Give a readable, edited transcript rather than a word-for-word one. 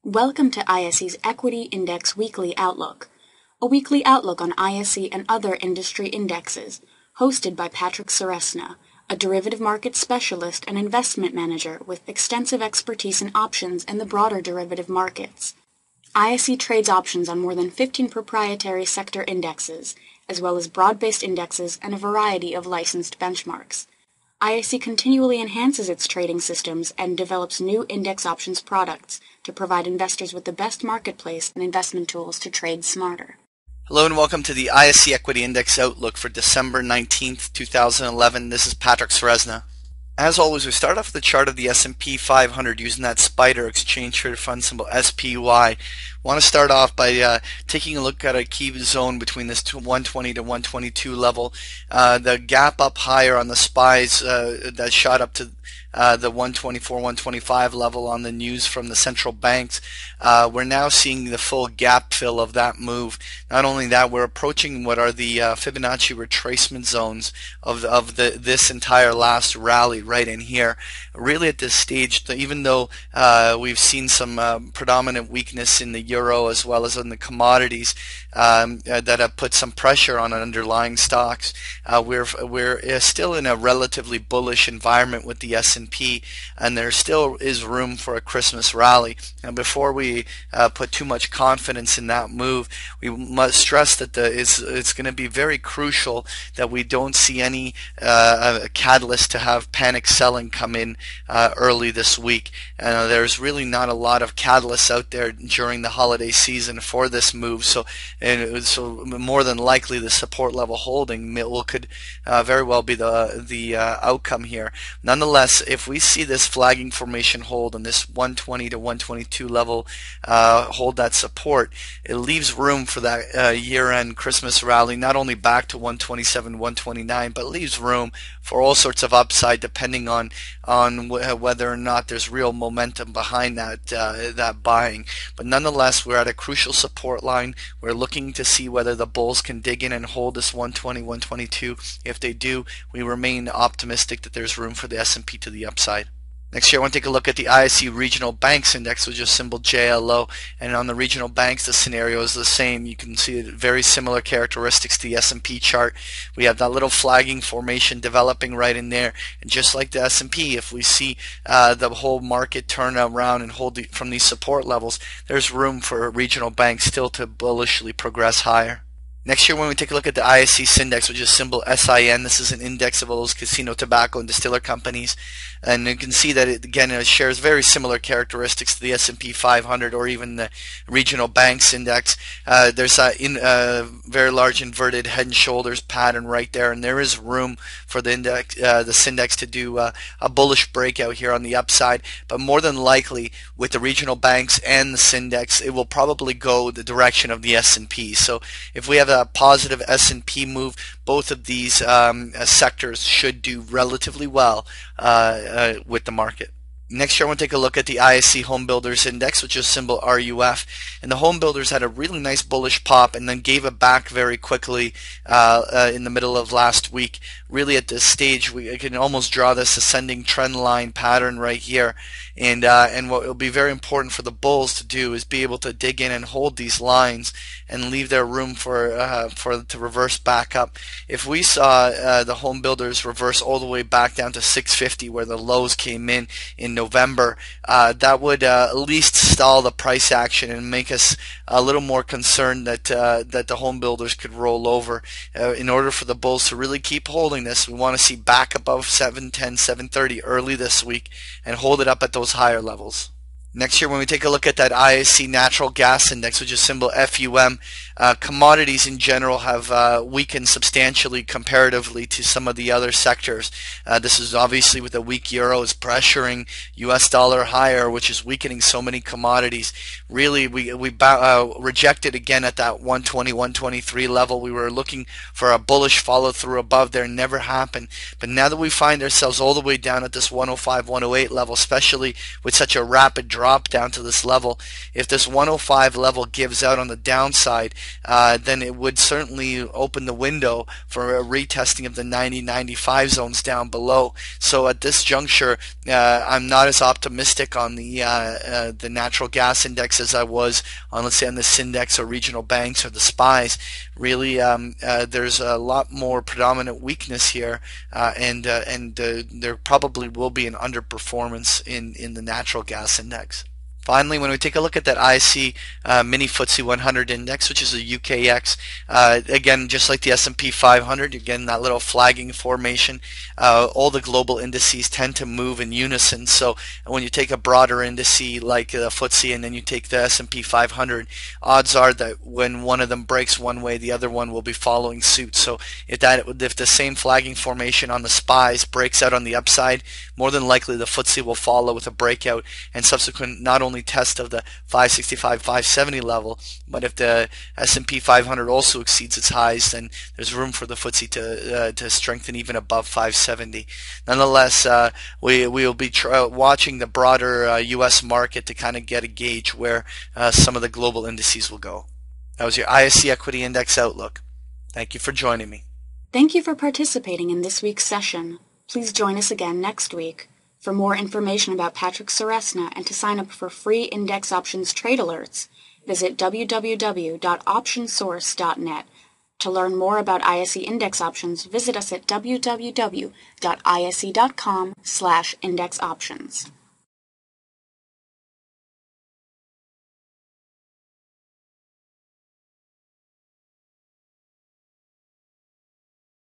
Welcome to ISE's Equity Index Weekly Outlook, a weekly outlook on ISE and other industry indexes, hosted by Patrick Seresna, a derivative market specialist and investment manager with extensive expertise in options and the broader derivative markets. ISE trades options on more than 15 proprietary sector indexes, as well as broad-based indexes and a variety of licensed benchmarks. ISE continually enhances its trading systems and develops new index options products to provide investors with the best marketplace and investment tools to trade smarter. Hello and welcome to the ISE Equity Index Outlook for December 19th, 2011. This is Patrick Seresna. As always, we start off with the chart of the S&P 500 using that SPDR exchange traded fund symbol SPY. Want to start off by taking a look at a key zone between this 120 to 122 level. The gap up higher on the SPYs that shot up to the 124, 125 level on the news from the central banks. We're now seeing the full gap fill of that move. Not only that, we're approaching what are the Fibonacci retracement zones of this entire last rally right in here. Really at this stage, even though we've seen some predominant weakness in the euro as well as in the commodities that have put some pressure on underlying stocks, we're still in a relatively bullish environment with the S&P, and there still is room for a Christmas rally. And before we put too much confidence in that move, we must stress that it's going to be very crucial that we don't see any catalyst to have panic selling come in early this week. There's really not a lot of catalysts out there during the holiday season for this move, so more than likely the support level holding could very well be the outcome here. Nonetheless, if we see this flagging formation hold and this 120 to 122 level hold that support, it leaves room for that year-end Christmas rally, not only back to 127, 129, but leaves room for all sorts of upside depending on whether or not there's real momentum behind that buying. But nonetheless, we're at a crucial support line. We're looking to see whether the bulls can dig in and hold this 120, 122. If they do, we remain optimistic that there's room for the S&P to the upside. Next year, I want to take a look at the ISE Regional Banks Index, which is symbol JLO. And on the regional banks, the scenario is the same. You can see very similar characteristics to the S&P chart. We have that little flagging formation developing right in there. And just like the S&P, if we see the whole market turn around and hold from these support levels, there's room for regional banks still to bullishly progress higher. Next year, when we take a look at the ISE Index, which is symbol SIN, this is an index of all those casino, tobacco, and distiller companies. And you can see that it shares very similar characteristics to the S&P 500 or even the regional banks index. There's a very large inverted head and shoulders pattern right there, and there is room for the index, this index to do a bullish breakout here on the upside. But more than likely, with the regional banks and the Sindex, it will probably go the direction of the S&P. So if we have a positive S&P move, both of these sectors should do relatively well with the market. Next year, I want to take a look at the ISE Home Builders Index, which is symbol RUF. And the home builders had a really nice bullish pop and then gave it back very quickly in the middle of last week. Really at this stage, we can almost draw this ascending trend line pattern right here. And what will be very important for the bulls to do is be able to dig in and hold these lines and leave their room for to reverse back up. If we saw the home builders reverse all the way back down to 650 where the lows came in November, that would at least stall the price action and make us a little more concerned that the home builders could roll over. In order for the bulls to really keep holding this, we want to see back above 710, 730 early this week and hold it up at those higher levels. Next year, when we take a look at that ISE Natural Gas Index, which is symbol FUM, commodities in general have weakened substantially comparatively to some of the other sectors. This is obviously with the weak euro is pressuring US dollar higher, which is weakening so many commodities. Really, we rejected again at that 120, 123 level. We were looking for a bullish follow through above there, never happened. But now that we find ourselves all the way down at this 105, 108 level, especially with such a rapid drop drop down to this level. If this 105 level gives out on the downside, then it would certainly open the window for a retesting of the 90-95 zones down below. So at this juncture, I'm not as optimistic on the natural gas index as I was on, let's say, on the Syndex or regional banks or the SPYs. Really, there's a lot more predominant weakness here, and there probably will be an underperformance in the natural gas index. Finally, when we take a look at that ISE mini FTSE 100 index, which is a UKX, again, just like the S&P 500, again, that little flagging formation, all the global indices tend to move in unison. So when you take a broader indice like the FTSE and then you take the S&P 500, odds are that when one of them breaks one way, the other one will be following suit. So if the same flagging formation on the SPYs breaks out on the upside, more than likely the FTSE will follow with a breakout and subsequent not only test of the 565, 570 level, but if the S&P 500 also exceeds its highs, then there's room for the FTSE to strengthen even above 570. Nonetheless, we will be watching the broader U.S. market to kind of get a gauge where some of the global indices will go. That was your ISE Equity Index Outlook. Thank you for joining me. Thank you for participating in this week's session. Please join us again next week. For more information about Patrick Ceresna and to sign up for free index options trade alerts, visit www.optionsource.net. To learn more about ISE index options, visit us at www.ise.com/indexoptions.